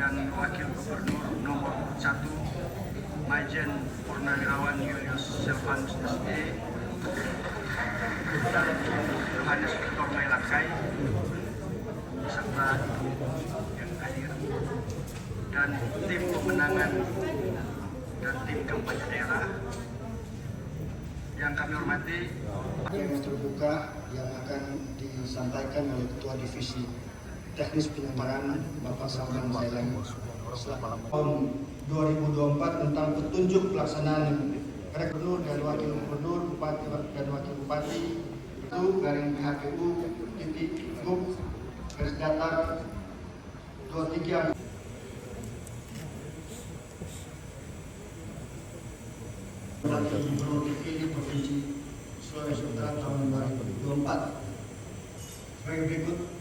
dan Wakil Gubernur nomor 1 Majen Purnawirawan Julius Silvanus SE dan Yohanes Victor Mailakai beserta yang hadir dan tim pemenangan dan tim kampanye daerah yang kami hormati. Yang terbuka yang akan disampaikan oleh Ketua Divisi Teknis Penyelenggaraan Bapak Salman Zailan tahun 2024 tentang petunjuk pelaksanaan Gubernur dan Wakil Gubernur, Bupati dan Wakil Bupati itu garing PHPU titik Gub garis datar 23 Gubernur terpilih Provinsi Sulawesi Utara tahun 2024 sebagai berikut.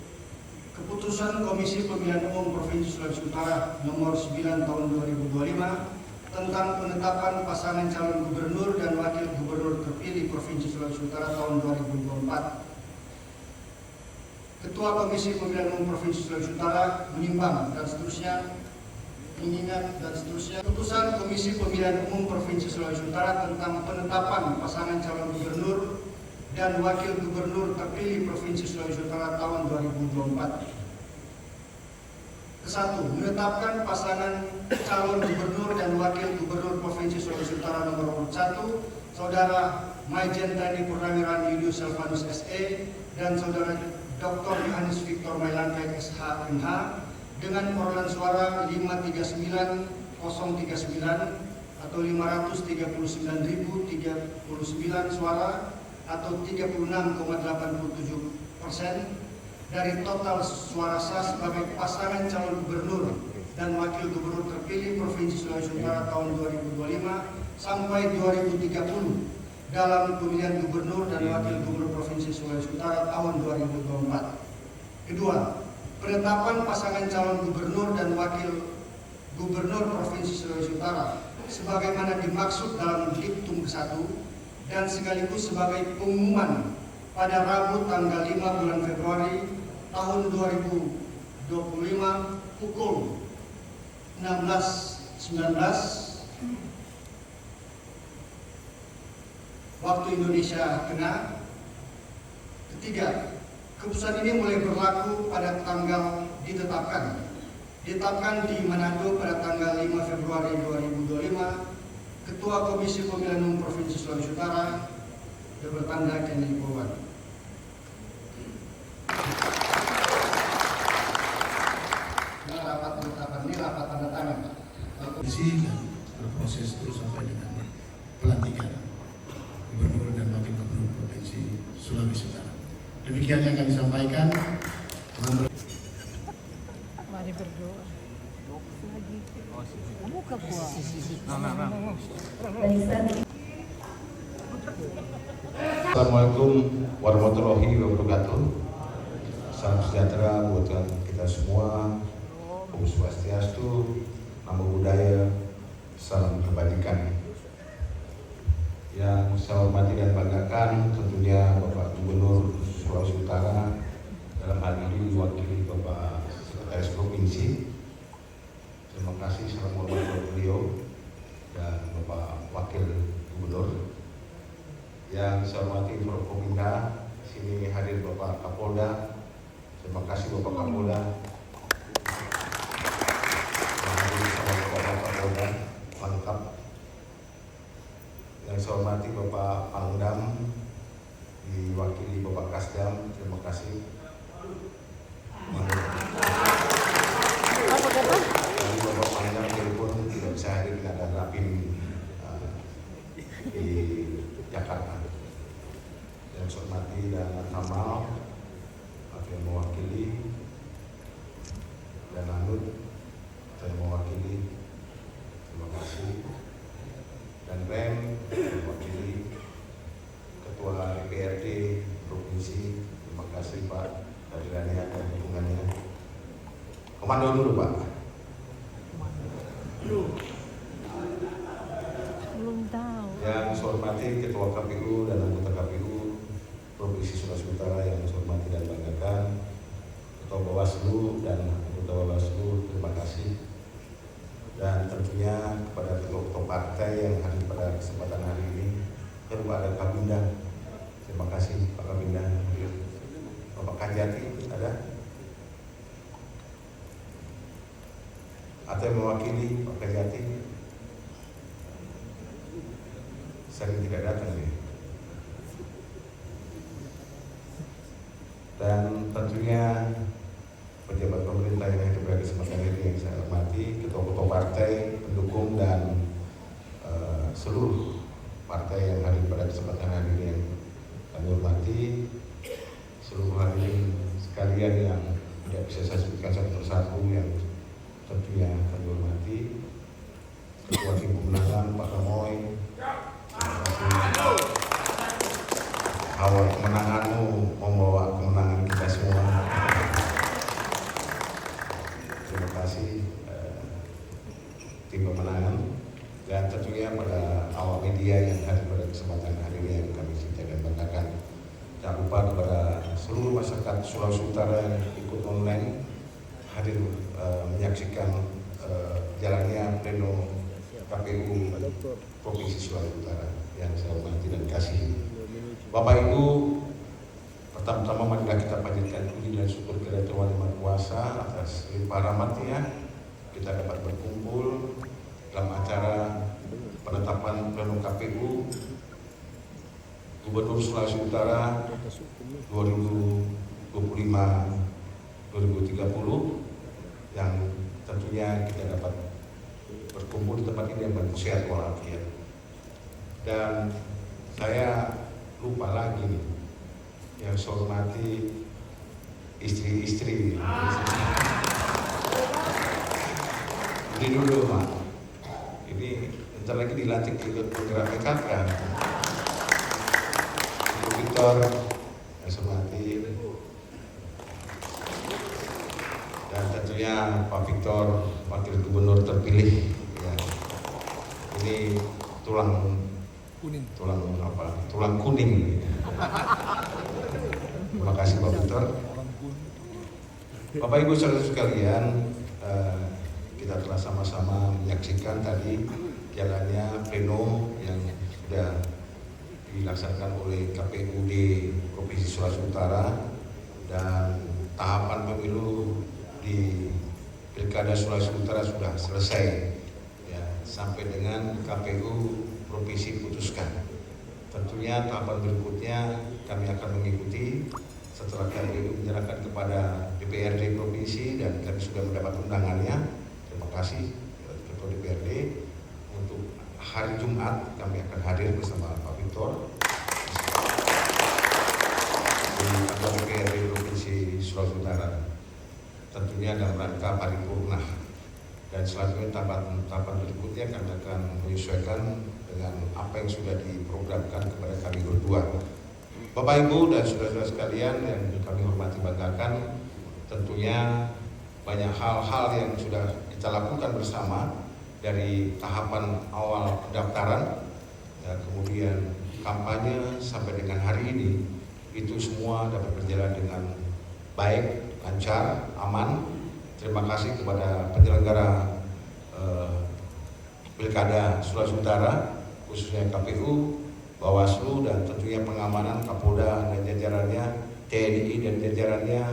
Keputusan Komisi Pemilihan Umum Provinsi Sulawesi Utara nomor 9 tahun 2025 tentang penetapan pasangan calon gubernur dan wakil gubernur terpilih Provinsi Sulawesi Utara tahun 2024. Ketua Komisi Pemilihan Umum Provinsi Sulawesi Utara menimbang dan seterusnya, mengingat dan seterusnya. Keputusan Komisi Pemilihan Umum Provinsi Sulawesi Utara tentang penetapan pasangan calon gubernur dan wakil gubernur terpilih Provinsi Sulawesi Utara tahun 2024. Kesatu, menetapkan pasangan calon gubernur dan wakil gubernur Provinsi Sulawesi Utara nomor 1, Saudara Majen TNI Purnawirawan Julius Silvanus SE dan Saudara Dr. Yohanes Victor Mailakai SH MH dengan perolehan suara 539.039 atau 539.039 suara atau 36,87% dari total suara sah sebagai pasangan calon gubernur dan wakil gubernur terpilih Provinsi Sulawesi Utara tahun 2025 sampai 2030 dalam pemilihan gubernur dan wakil gubernur Provinsi Sulawesi Utara tahun 2024. Kedua, penetapan pasangan calon gubernur dan wakil gubernur Provinsi Sulawesi Utara sebagaimana dimaksud dalam diktum ke-1 dan sekaligus sebagai pengumuman pada Rabu tanggal 5 bulan Februari tahun 2025 pukul 16.19 waktu Indonesia Tengah. Ketiga, keputusan ini mulai berlaku pada tanggal ditetapkan di Manado pada tanggal 5 Februari 2025. Ketua Komisi Pemilihan Umum Provinsi Sulawesi Utara yang bertanda Kennedy Powan. Rapat penetapan ini rapat tanda tangan. Komisi berproses terus sampai dengan pelantikan gubernur dan wakil gubernur Provinsi Sulawesi Utara. Demikian yang kami sampaikan. Mari berdoa. Buka kuah. Assalamualaikum warahmatullahi wabarakatuh. Salam sejahtera buat kita semua. Om Swastiastu, Namo Buddhaya, salam kebajikan. Yang saya hormati dan banggakan tentunya Bapak Gubernur Sulawesi Utara, dalam hal ini diwakili Bapak Sekretaris Provinsi. Terima kasih, salam hormat buat beliau dan Bapak Wakil Gubernur. Yang saya hormati Forkopimda, sini hadir Bapak Kapolda. Terima kasih Bapak Kapolda. Bapak Kapolda lengkap. Yang saya hormati Bapak Pangdam, diwakili Bapak Kasdam. Terima kasih. Bapak Pangdam telepon tidak bisa hadir karena rapim di Jakarta. Yang saya hormati dan Kamal yang mewakili, dan Anut saya mewakili, terima kasih, dan Rem mewakili, Ketua DPRD Provinsi, terima kasih Pak kehadirannya dan dukungannya. Komando dulu Pak. Belum tahu. Yang saya hormati Ketua KPU dan anggota KPU Provinsi Sulawesi Utara yang saya hormati dan banggakan, Ketua Bawaslu dan anggota Bawaslu, terima kasih. tentunya kepada ketua partai yang hadir pada kesempatan hari ini. Dan Pak ada Kabinda, terima kasih Pak Kabinda hadir. Bapak Kajati ada? Atau yang mewakili Pak Kajati? Sering tidak datang ya. Dan tentunya pejabat pemerintah yang hadir pada kesempatan ini yang saya hormati, ketua-ketua partai, pendukung dan seluruh partai yang hadir pada kesempatan hari ini yang kami hormati, seluruh hadirin sekalian yang tidak bisa saya sebutkan satu persatu yang tentunya kami hormati, Ketua Tim Pemenangan Pak Kamoy, awal kemenanganmu membawa kemenangan kita semua. Terima kasih tim pemenangan dan tentunya pada awak media yang hadir pada kesempatan hari ini yang kami cintai dan banggakan. Jangan lupa kepada seluruh masyarakat Sulawesi Utara yang ikut online hadir menyaksikan jalannya pleno KPU Provinsi Sulawesi Utara yang saya hormati dan kasih. Bapak Ibu, pertama-tama marilah kita panjatkan puji dan syukur kepada Tuhan Yang Maha Kuasa atas limpah rahmat-Nya kita dapat berkumpul dalam acara penetapan pleno KPU Gubernur Sulawesi Utara 2025-2030 yang tentunya kita dapat berkumpul di tempat ini yang sehat walafiat. Dan saya lupa lagi nih, yang saya hormati istri-istri. Ini dulu Mak, ini bentar lagi dilantik ikut program PKK. Ibu Victor, yang saya hormati, dan tentunya Pak Victor, Wakil Gubernur terpilih. Ya. Ini tulang kuning. Terima kasih Pak Victor. Bapak Ibu saudara sekalian, kita telah sama-sama menyaksikan tadi jalannya pleno yang sudah dilaksanakan oleh KPUD Provinsi Sulawesi Utara dan tahapan pemilu di Pilkada Sulawesi Utara sudah selesai ya, sampai dengan KPU Provinsi putuskan. Tentunya tahapan berikutnya kami akan mengikuti setelah KPU menyerahkan kepada DPRD Provinsi dan kami sudah mendapat undangannya. Terima kasih Ketua DPRD. Untuk hari Jumat kami akan hadir bersama Pak Victor di kantor DPRD Provinsi Sulawesi Utara. Tentunya dalam rangka paripurna. Dan selanjutnya tahapan berikutnya kami akan menyesuaikan dengan apa yang sudah diprogramkan kepada kami berdua. Bapak Ibu dan saudara-saudara sekalian yang kami hormati banggakan, tentunya banyak hal-hal yang sudah kita lakukan bersama dari tahapan awal pendaftaran, ya, kemudian kampanye sampai dengan hari ini, itu semua dapat berjalan dengan baik, lancar, aman. Terima kasih kepada penyelenggara Pilkada Sulawesi Utara, khususnya KPU, Bawaslu, dan tentunya pengamanan Kapolda dan jajarannya, TNI dan jajarannya,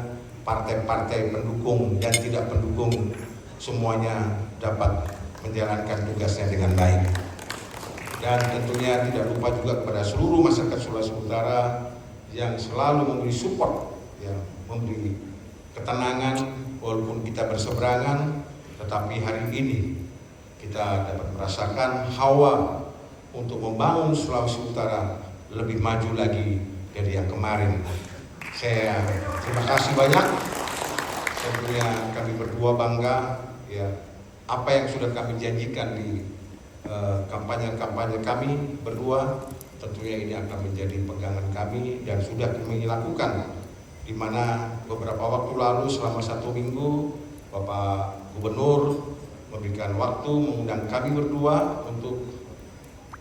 partai-partai pendukung dan tidak pendukung, semuanya dapat menjalankan tugasnya dengan baik. Dan tentunya tidak lupa juga kepada seluruh masyarakat Sulawesi Utara yang selalu memberi support, ya, memberi ketenangan walaupun kita berseberangan, tetapi hari ini kita dapat merasakan hawa untuk membangun Sulawesi Utara lebih maju lagi dari yang kemarin. Saya terima kasih banyak. Tentunya kami berdua bangga, ya, apa yang sudah kami janjikan di kampanye-kampanye kami berdua, tentunya ini akan menjadi pegangan kami dan sudah kami lakukan, di mana beberapa waktu lalu selama 1 minggu Bapak Gubernur memberikan waktu mengundang kami berdua untuk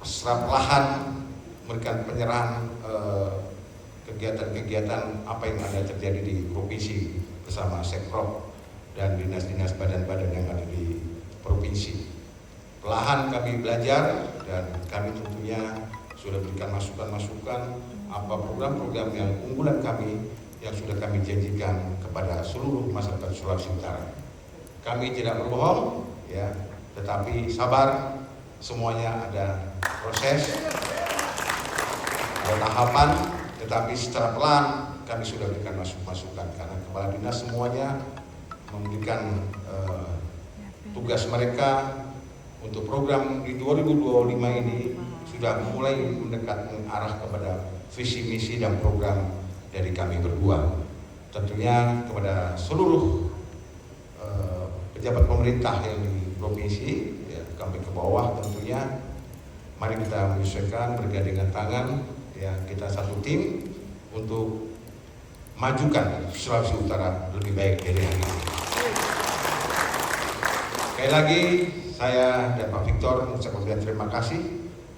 serap lahan, memberikan penyerahan kegiatan-kegiatan apa yang ada terjadi di provinsi bersama Sekprop dan dinas-dinas badan-badan yang ada di provinsi. perlahan kami belajar dan kami tentunya sudah berikan masukan-masukan apa program-program yang unggulan kami yang sudah kami janjikan kepada seluruh masyarakat Sulawesi Utara. Kami tidak berbohong, ya, tetapi sabar, semuanya ada proses, ada tahapan, tetapi secara pelan kami sudah berikan masukan karena kepala dinas semuanya memberikan tugas mereka untuk program di 2025 ini sudah mulai mendekat mengarah kepada visi misi dan program dari kami berdua. Tentunya kepada seluruh pejabat pemerintah yang di provinsi, ya, kami ke bawah tentunya, mari kita menyesuaikan, bergandengan tangan, ya, kita satu tim untuk majukan Sulawesi Utara lebih baik dari hari ini. Sekali lagi saya dan Pak Victor mengucapkan terima kasih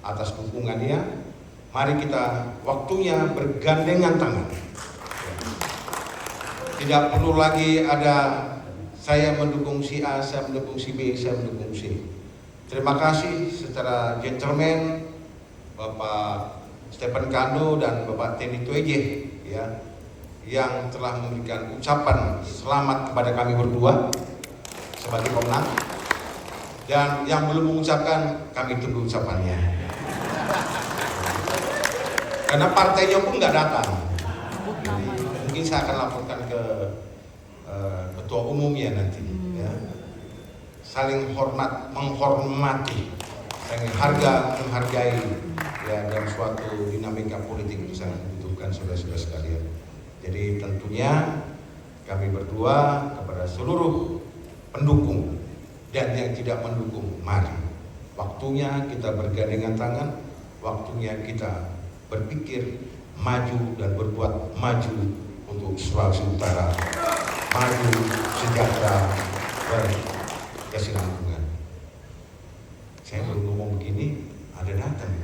atas dukungannya. Mari kita waktunya bergandengan tangan. Tidak perlu lagi ada saya mendukung si A, saya mendukung si B, saya mendukung C. Terima kasih secara gentleman Bapak Stephen Kando dan Bapak Teni Tueje, ya, yang telah memberikan ucapan selamat kepada kami berdua sebagai pemenang. Dan yang belum mengucapkan, kami tunggu ucapannya. Karena partainya pun nggak datang. Jadi, mungkin saya akan laporkan ke ketua umumnya nanti. Ya. Saling hormat, menghormati, saling menghargai, ya, dan suatu dinamika politik itu sangat dibutuhkan saudara-saudara sekalian. Jadi tentunya kami berdua kepada seluruh pendukung dan yang tidak mendukung, mari waktunya kita bergandengan tangan, waktunya kita berpikir maju dan berbuat maju untuk Sulawesi Utara, maju sejahtera berkesinambungan. Saya baru ngomong begini, ada datang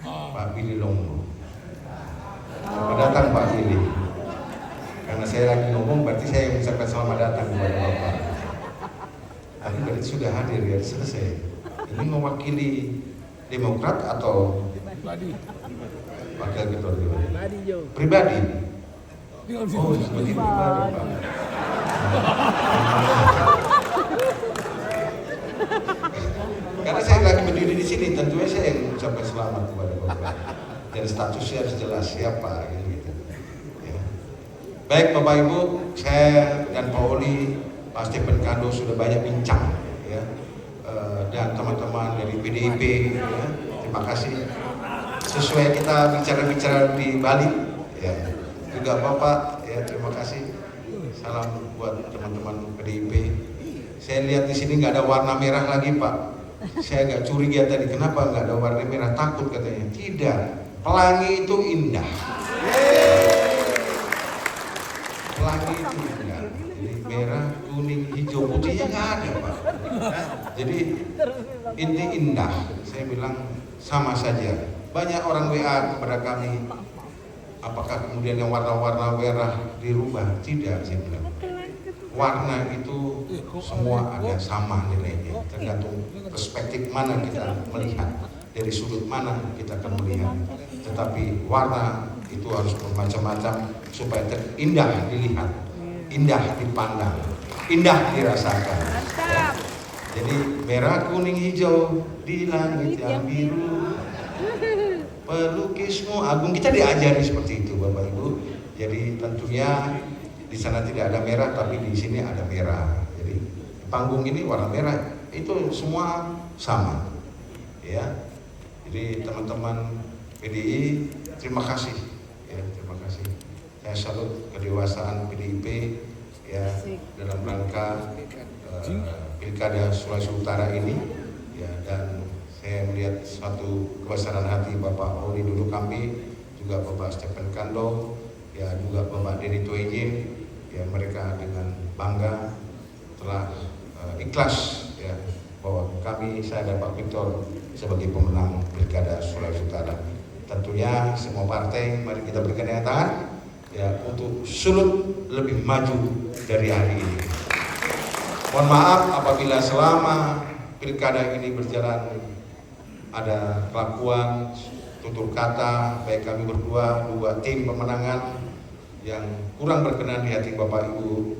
Pak Billy Longmo. Datang Pak Billy. Karena saya lagi ngomong, berarti saya mengucapkan selamat datang kepada Bapak. Tapi berarti sudah hadir, ya, selesai. Ini mewakili Demokrat atau Wakil Ketua pribadi? Oh, seperti pribadi, Pak. Karena saya lagi berdiri di sini, tentunya saya yang mengucapkan selamat kepada Bapak. Dan statusnya harus jelas siapa, gitu. Ya. Baik Bapak Ibu, saya dan Pak Oli, Pak Stephen Kando sudah banyak bincang, ya, dan teman-teman dari PDIP, ya, terima kasih. Sesuai kita bicara-bicara di Bali, ya, juga Bapak, ya, terima kasih. Salam buat teman-teman PDIP. Saya lihat di sini nggak ada warna merah lagi, Pak. Saya agak curiga tadi, kenapa nggak ada warna merah? Takut katanya. Tidak, pelangi itu indah. Pelangi itu indah. Jadi merah, kuning, hijau, putihnya nggak ada, Pak. Jadi inti indah. Saya bilang sama saja. Banyak orang WA kepada kami, apakah kemudian yang warna-warna merah dirubah? Tidak, saya bilang. Warna itu semua ada sama nilainya, tergantung perspektif mana kita melihat, dari sudut mana kita akan melihat. Tetapi warna itu harus bermacam-macam supaya terindah dilihat, indah dipandang, indah dirasakan. Ya. Jadi merah, kuning, hijau di langit yang biru, pelukismu agung. Kita diajari seperti itu, Bapak Ibu. Jadi tentunya di sana tidak ada merah, tapi di sini ada merah. Jadi panggung ini warna merah, itu semua sama, ya. Jadi teman-teman PDI, terima kasih, ya, terima kasih. Saya salut kedewasaan PDIP, ya, dalam rangka Pilkada Sulawesi Utara ini, ya, dan saya melihat suatu kebesaran hati Bapak Oli Dulu Kambi, juga Bapak Stephen Kando, ya, juga Bapak Deni Tueje, ya, mereka dengan bangga telah ikhlas, ya, bahwa kami, saya dan Pak Victor sebagai pemenang Pilkada Sulawesi Utara. Tentunya semua partai, mari kita berikan tangan, ya, untuk Sulut lebih maju dari hari ini. Mohon maaf apabila selama pilkada ini berjalan ada kelakuan, tutur kata, baik kami berdua, dua tim pemenangan yang kurang berkenan di hati Bapak Ibu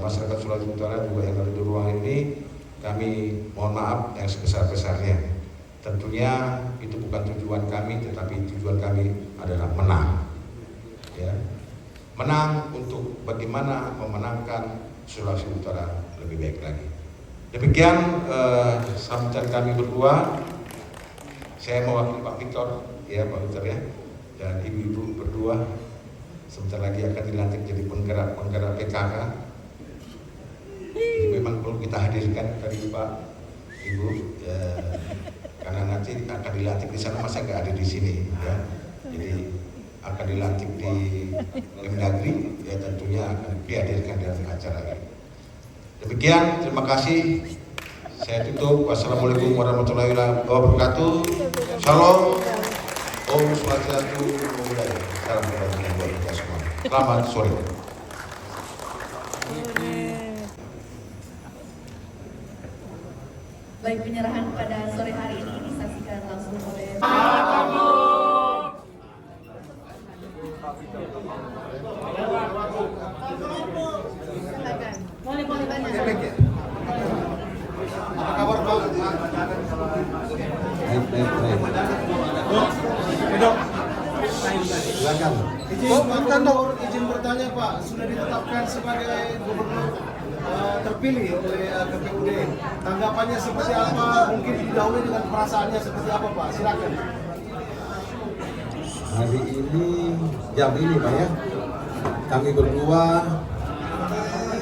masyarakat Sulawesi Utara juga yang ada di ruangan ini, kami mohon maaf yang sebesar-besarnya. Tentunya itu bukan tujuan kami, tetapi tujuan kami adalah menang. Ya. Menang untuk bagaimana memenangkan Sulawesi Utara lebih baik lagi. Demikian sambutan kami berdua. Saya mewakili Pak Victor, ya Pak Victor ya, dan ibu-ibu berdua sebentar lagi akan dilantik jadi penggerak PKK. Ini memang perlu kita hadirkan tadi Pak Ibu, ya, karena nanti akan dilantik di sana, masa nggak ada di sini, ya. Jadi akan dilantik di Kemendagri, ya tentunya akan dihadirkan dalam acara ini. Demikian, terima kasih. Saya tutup. Wassalamualaikum warahmatullahi wabarakatuh. Shalom. Om Swastiastu. Salam kebajikan buat kita semua. Selamat sore. Baik, penyerahan pada sore hari ini disaksikan langsung oleh boleh banyak. Apa kabar Pak? Baik. Silakan. Izin bertanya Pak, sudah ditetapkan sebagai gubernur terpilih oleh KPUD. Tanggapannya seperti apa? Mungkin didahului dengan perasaannya seperti apa Pak? Silakan. Hari ini, jam ini Pak ya, kami berdua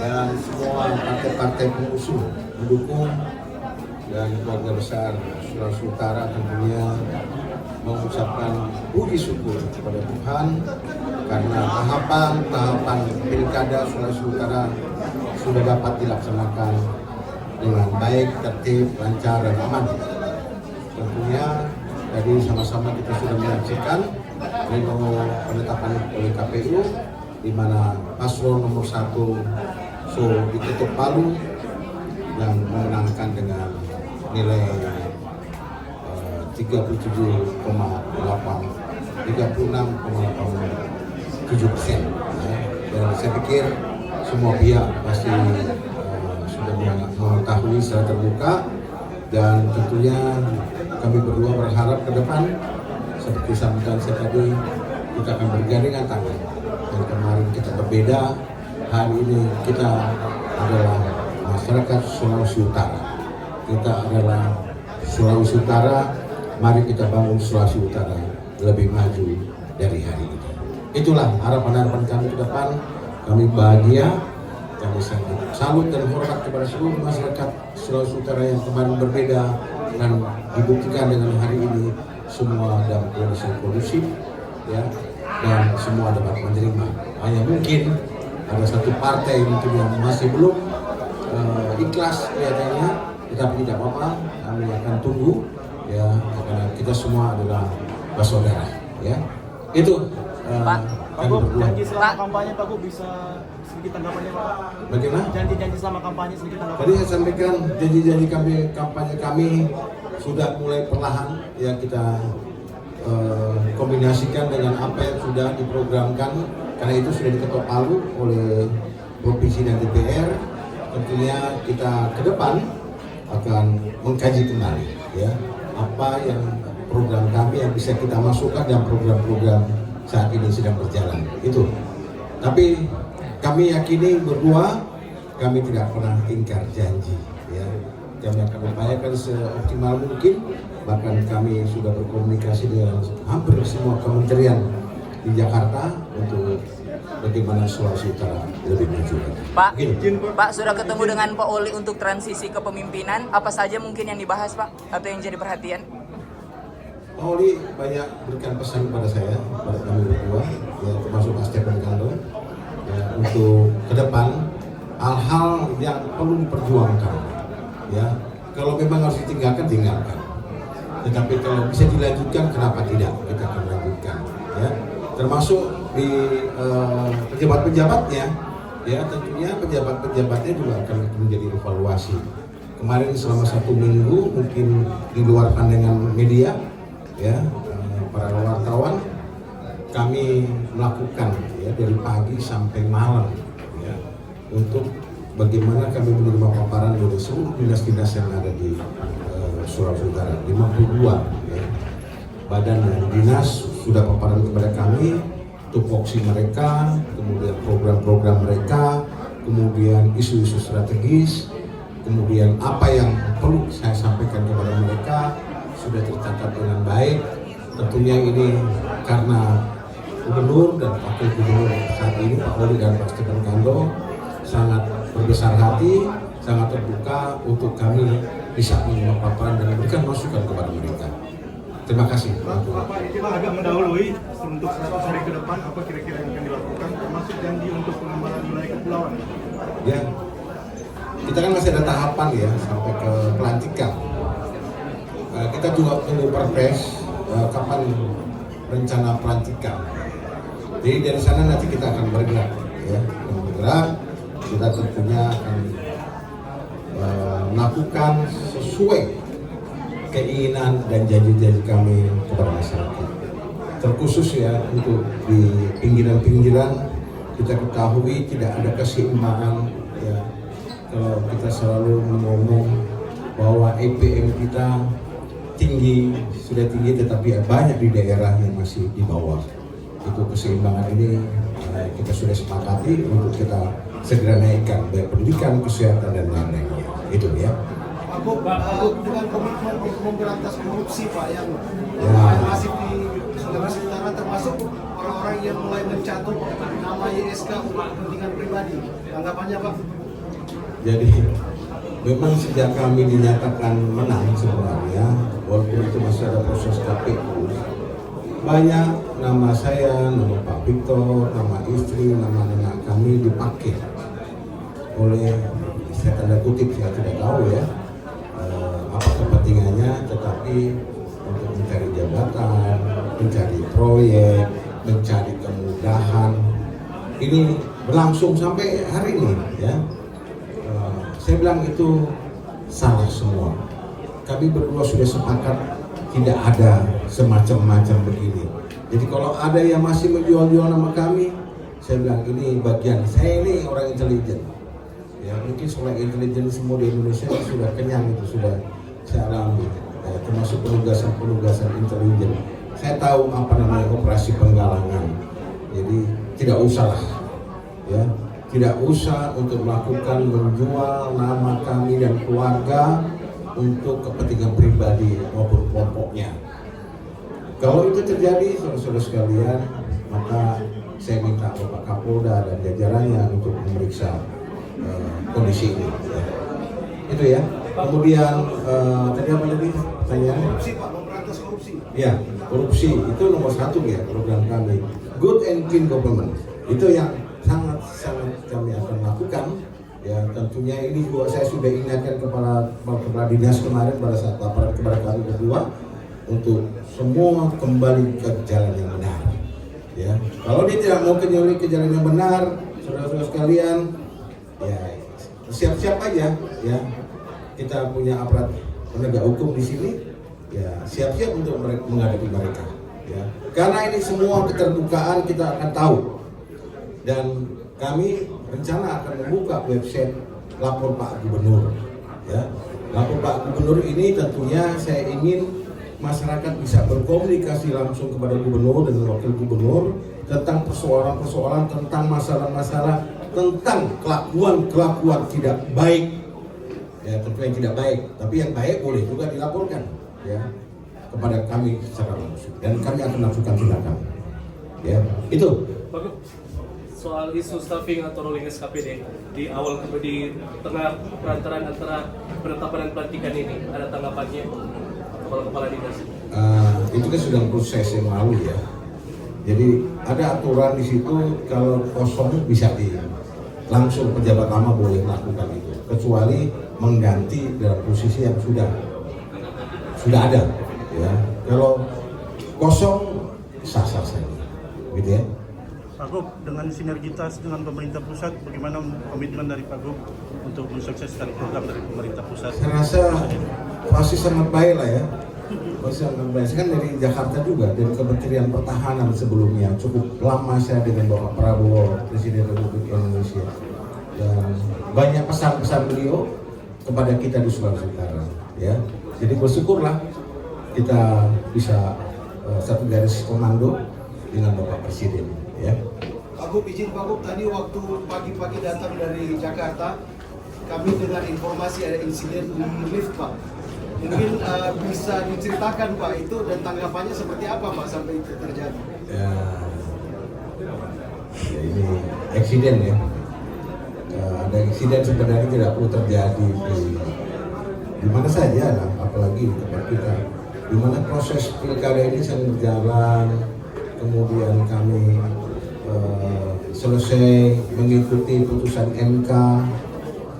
dan semua partai-partai pengusung mendukung dan keluarga besar Sulawesi Utara tentunya mengucapkan puji syukur kepada Tuhan karena tahapan pilkada Sulawesi Utara sudah dapat dilaksanakan dengan baik, tertib, lancar, dan aman. Tentunya tadi sama-sama kita sudah menyaksikan pleno penetapan oleh KPU di mana paslon nomor 1 diketuk palu dan memenangkan dengan nilai 36,87%. Dan saya pikir semua pihak pasti sudah mengetahui secara terbuka, dan tentunya kami berdua berharap ke depan seperti sambutan saya tadi, kita akan bergandengan tangan. Dan kemarin kita berbeda, hari ini kita adalah masyarakat Sulawesi Utara. Kita adalah Sulawesi Utara, mari kita bangun Sulawesi Utara lebih maju dari hari ini. Itulah harapan-harapan kami ke depan. Kami bahagia, kami sangat salut dan hormat kepada seluruh masyarakat Sulawesi Utara yang kemarin berbeda, dan dibuktikan dengan hari ini semua dalam kondisi kondusif, ya, dan semua dapat menerima. Hanya mungkin ada satu partai mungkin yang masih belum ikhlas kelihatannya, tetapi tidak apa-apa, kami akan tunggu, ya, karena kita semua adalah bersaudara, ya. Itu Pak berdua. janji selama kampanye Pak bisa sedikit tanggapannya Pak. Bagaimana? Janji selama kampanye sedikit tanggapannya. Tadi saya sampaikan janji-janji kampanye kami sudah mulai perlahan, ya, kita kombinasikan dengan apa yang sudah diprogramkan, karena itu sudah diketok palu oleh provinsi dan DPR. Tentunya kita ke depan akan mengkaji kembali, ya, apa yang program kami yang bisa kita masukkan dalam program-program saat ini sedang berjalan itu. Tapi kami yakini berdua kami tidak pernah ingkar janji, ya. Kami akan upayakan seoptimal mungkin, bahkan kami sudah berkomunikasi dengan hampir semua kementerian di Jakarta untuk bagaimana Sulawesi Utara lebih maju. Pak, Begini. Pak sudah ketemu dengan Pak Oli untuk transisi kepemimpinan. Apa saja mungkin yang dibahas Pak atau yang jadi perhatian? Pak Oli banyak berikan pesan kepada saya, kepada kami berdua, ya, termasuk Pak Stephen Kando, ya, untuk ke depan hal-hal yang perlu diperjuangkan, ya. Kalau memang harus ditinggalkan, tinggalkan. Tetapi kalau bisa dilanjutkan, kenapa tidak? Kita akan lanjutkan, ya. Termasuk di pejabat-pejabatnya, ya, tentunya pejabat-pejabatnya juga akan menjadi evaluasi. kemarin selama 1 minggu mungkin di luar pandangan media ya, para wartawan, kami melakukan ya dari pagi sampai malam ya untuk bagaimana kami menerima paparan dari seluruh dinas-dinas yang ada di Sulawesi Utara, 52 ya. Badan dan dinas sudah paparan kepada kami tupoksi mereka, kemudian program-program mereka, kemudian isu-isu strategis, kemudian apa yang perlu saya sampaikan kepada mereka sudah tercatat dengan baik. Tentunya ini karena Gubernur dan Wakil Gubernur saat ini Pak Oli dan Pak Stephen Kando sangat berbesar hati, sangat terbuka untuk kami bisa menerima paparan dan memberikan masukan kepada mereka. Terima kasih. Bapak ini agak mendahului untuk 100 hari ke depan apa kira-kira yang akan dilakukan, termasuk janji untuk pengembangan wilayah kepulauan. Ya, kita kan masih ada tahapan ya sampai ke pelantikan. Kita juga tunggu perpres kapan rencana pelantikan. Jadi dari sana nanti kita akan bergerak ya, kita tentunya akan melakukan sesuai keinginan dan janji-janji kami kepada masyarakat. Terkhusus ya untuk di pinggiran-pinggiran kita ketahui tidak ada keseimbangan ya. Kalau kita selalu ngomong bahwa EPM kita sudah tinggi tetapi banyak di daerah yang masih di bawah. Itu keseimbangan ini kita sudah sepakati untuk kita segera naikkan baik pendidikan, kesehatan dan lain-lainnya. Itu ya. Pak, dengan komitmen untuk memberantas korupsi Pak yang masih di Sulawesi Utara, termasuk orang-orang yang mulai mencatut nama YSK untuk kepentingan pribadi. Tanggapannya Pak? Jadi memang sejak kami dinyatakan menang sebenarnya, walaupun itu masih ada proses KPU, banyak nama saya, nama Pak Victor, nama istri, nama anak kami dipakai oleh, saya tanda kutip, saya tidak tahu ya apa kepentingannya, tetapi untuk mencari jabatan, mencari proyek, mencari kemudahan. Ini berlangsung sampai hari ini ya. Saya bilang itu salah semua. Kami berdua sudah sepakat tidak ada semacam-macam begini. Jadi kalau ada yang masih menjual-jual nama kami, saya bilang ini bagian saya, ini orang intelijen. Ya mungkin soal intelijen semua di Indonesia sudah kenyang, itu sudah saya alami, ya, termasuk penugasan intelijen. Saya tahu apa namanya operasi penggalangan. Jadi tidak usah lah, ya, tidak usah untuk melakukan menjual nama kami dan keluarga untuk kepentingan pribadi maupun kelompoknya. Kalau itu terjadi, saudara-saudara sekalian, maka saya minta Bapak Kapolda dan jajarannya untuk memeriksa kondisi ini. Ya. Itu ya. Kemudian tadi apa lagi pertanyaannya? Korupsi Pak, memberantas korupsi. Ya, korupsi itu nomor 1 ya program kami. Good and clean government. Itu yang sangat kami akan lakukan. Ya tentunya ini juga saya sudah ingatkan kepala dinas kemarin pada saat laporan kepada kami berdua untuk semua kembali ke jalan yang benar. Ya, kalau dia tidak mau kembali ke jalan yang benar, saudara-saudara sekalian, ya siap-siap aja ya. Kita punya aparat penegak hukum di sini, ya siap-siap untuk menghadapi mereka. Ya, karena ini semua keterbukaan kita akan tahu. Dan kami rencana akan membuka website lapor Pak Gubernur. Ya, lapor Pak Gubernur ini tentunya saya ingin masyarakat bisa berkomunikasi langsung kepada Gubernur dan Wakil Gubernur tentang persoalan-persoalan, tentang masalah-masalah, tentang kelakuan tidak baik. Ya, tentu yang tidak baik, tapi yang baik boleh juga dilaporkan ya kepada kami secara langsung dan kami akan lakukan tindakan. Ya, itu. Bagus. Soal isu staffing atau rolling SKPD di awal di tengah perantaran antara penetapan dan pelantikan ini, ada tanggapannya kepala dinas? Itu kan sudah proses yang lalu ya. Jadi ada aturan di situ kalau kosong bisa langsung pejabat lama boleh melakukan itu, kecuali mengganti dalam posisi yang sudah ada. Ya, kalau kosong sah-sah saja, gitu ya. Pak Gub, dengan sinergitas dengan pemerintah pusat, bagaimana komitmen dari Pak Gub untuk mensukseskan program dari pemerintah pusat? Saya rasa masih sangat baik lah ya. Masih sangat baik. Saya kan dari Jakarta juga, dari Kementerian Pertahanan sebelumnya. Cukup lama saya dengan Bapak Prabowo, Presiden Republik Indonesia. Dan banyak pesan-pesan beliau kepada kita di Sulawesi Utara. Ya. Jadi bersyukurlah kita bisa satu garis komando dengan Bapak Presiden. Ya. Pak Gub, izin Pak Gub, tadi waktu pagi-pagi datang dari Jakarta, kami dengar informasi ada insiden di lift Pak. Mungkin bisa diceritakan Pak itu dan tanggapannya seperti apa Pak sampai itu terjadi? Ya ini eksiden ya. Ada eksiden sebenarnya tidak perlu terjadi di mana saja lah, apalagi di tempat kita. Di mana proses pilkada ini sedang berjalan, kemudian kami selesai mengikuti putusan MK,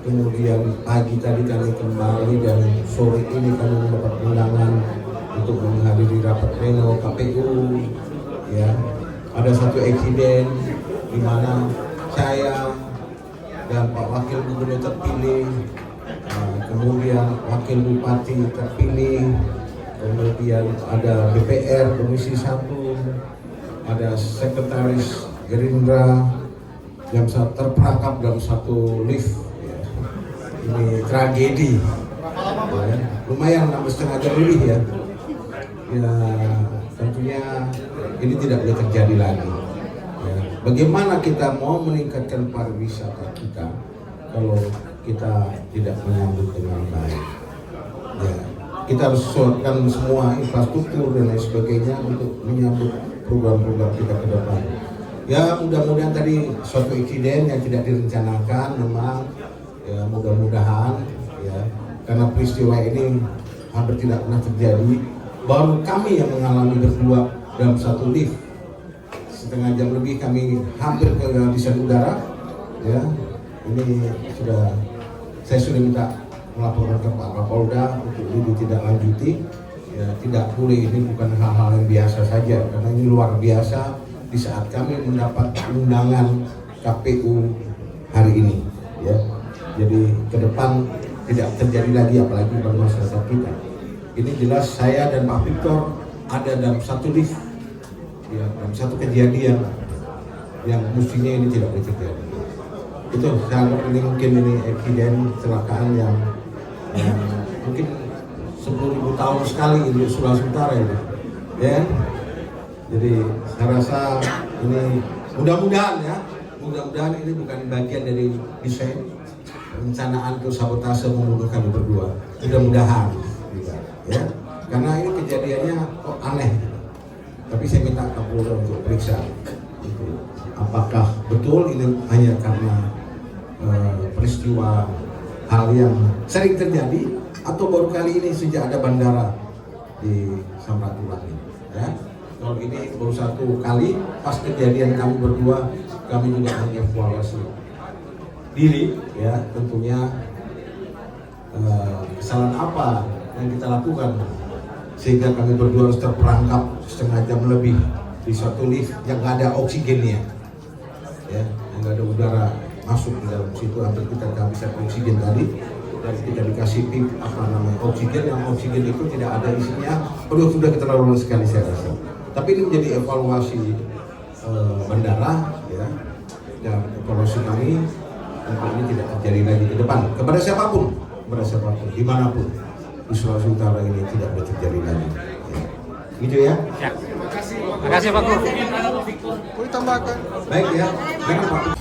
kemudian pagi tadi kami kembali dan sore ini kami mendapat undangan untuk menghadiri rapat pleno KPU. Ya, ada satu eksiden di mana saya dan Pak Wakil Gubernur terpilih, kemudian Wakil Bupati terpilih, kemudian ada DPR Komisi 1, ada Sekretaris Gerindra yang terperangkap dalam satu lift. Ya. Ini tragedi. Ya. Lumayan 6,5 jam lebih ya. Ya tentunya ini tidak boleh terjadi lagi. Ya. Bagaimana kita mau meningkatkan pariwisata kita kalau kita tidak menyambut dengan baik? Ya. Kita harus sesuaikan semua infrastruktur dan lain sebagainya untuk menyambut program-program kita ke depan. Ya mudah-mudahan tadi suatu insiden yang tidak direncanakan memang, ya mudah-mudahan ya, karena peristiwa ini hampir tidak pernah terjadi. Baru kami yang mengalami berdua dalam satu lift, setengah jam lebih kami hampir kehabisan udara. Ya ini saya sudah minta melaporkan ke Pak Kapolda untuk ini tidak lanjuti. Ya, tidak boleh, ini bukan hal-hal yang biasa saja, karena ini luar biasa di saat kami mendapat undangan KPU hari ini. Ya, jadi ke depan tidak terjadi lagi, apalagi bagi masyarakat kita. Ini jelas saya dan Pak Victor ada dalam satu lift, ya, dalam satu kejadian yang mestinya ini tidak boleh terjadi. Itu saya anggap ini mungkin ini eksiden kecelakaan yang mungkin 10.000 tahun sekali di Sulawesi Utara ini, ya. Jadi saya rasa ini mudah-mudahan ini bukan bagian dari desain perencanaan atau sabotase membunuh kami berdua. Mudah-mudahan, ya. Karena ini kejadiannya kok aneh. Tapi saya minta Kapolda untuk periksa, apakah betul ini hanya karena peristiwa hal yang sering terjadi, atau baru kali ini sejak ada bandara di Samratulangi. Ya, kalau ini baru satu kali, pas kejadian kami berdua, kami juga mengevaluasi diri, ya tentunya kesalahan apa yang kita lakukan sehingga kami berdua harus terperangkap setengah jam lebih di suatu lift yang nggak ada oksigennya, ya, yang nggak ada udara masuk di dalam situ, hampir kita kehabisan oksigen tadi. Dan kita dikasih pip oksigen, yang oksigen itu tidak ada isinya, sudah keterlaluan sekali saya rasa. Tapi ini menjadi evaluasi bandara, ya, dan evaluasi kami untuk ini tidak terjadi lagi ke depan kepada siapapun, dimanapun di Sulawesi Utara ini tidak boleh terjadi lagi. Ya. Gitu ya. Terima kasih Pak Gub. Boleh tambahkan? Baik ya. Baik, Pak.